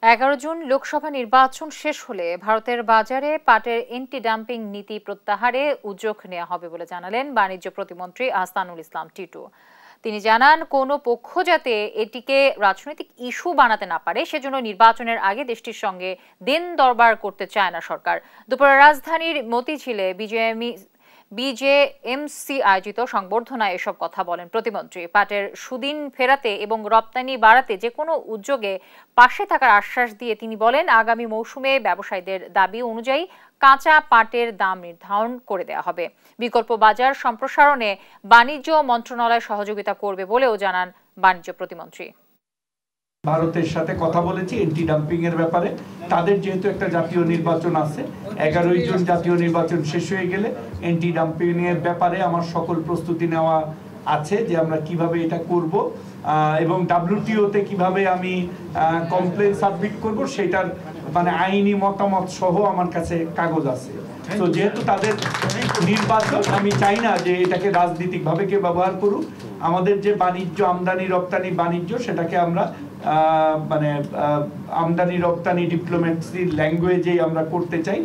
11 June Lok Sabha নির্বাচন শেষ হলে ভারতের বাজারে পাটের এন্টি ডাম্পিং নীতি প্রত্যাহারে উদ্যোগ নেওয়া হবে বলে জানালেন বাণিজ্য প্রতিমন্ত্রী আহসানুল ইসলাম টিটু। তিনি জানান, কোনো পক্ষ যাতে এটিকে রাজনৈতিক ইস্যু বানাতে না পারে সেজন্য নির্বাচনের আগে দেশটির সঙ্গে দিন দরবার করতে চায় না সরকার। দুপুরে রাজধানীর মতিঝিলে বিজেএমসি আয়োজিত সংবর্ধনায় এসব কথা বলেন প্রতিমন্ত্রী। পাটের সুদিন ফেরাতে এবং রপ্তানি বাড়াতে যে কোনো উদ্যোগে পাশে থাকার আশ্বাস দিয়ে তিনি বলেন, আগামী মৌসুমে ব্যবসায়ীদের দাবি অনুযায়ী কাঁচা পাটের দাম নির্ধারণ করে দেওয়া হবে। বিকল্প বাজার সম্প্রসারণে বাণিজ্য মন্ত্রণালয় সহযোগিতা করবে বলেও জানান বাণিজ্য প্রতিমন্ত্রী। ভারতের সাথে কথা বলেছি এন্টি ডাম্পিং এর ব্যাপারে। তাদের যেহেতু একটা জাতীয় নির্বাচন আছে, 11 জুন জাতীয় নির্বাচন শেষ হয়ে গেলে এন্টি ডাম্পিং এর ব্যাপারে আমার সকল প্রস্তুতি নেওয়া আছে যে আমরা কিভাবে এটা করব এবং WTO তে কিভাবে আমি কমপ্লেন সাবমিট করব সেটার মানে আইনি মতামত সহ আমার কাছে কাগজ আছে। তো যেহেতু তাদের নির্বাচন, আমি চাই না যে এটাকে রাজনৈতিকভাবে কেউ ব্যবহার করুক। আমাদের যে বাণিজ্য, আমদানি রপ্তানি বাণিজ্য, সেটাকে আমরা মানে আমদানি রপ্তানি ডিপ্লোমেসির ল্যাঙ্গুয়েজেই আমরা করতে চাই।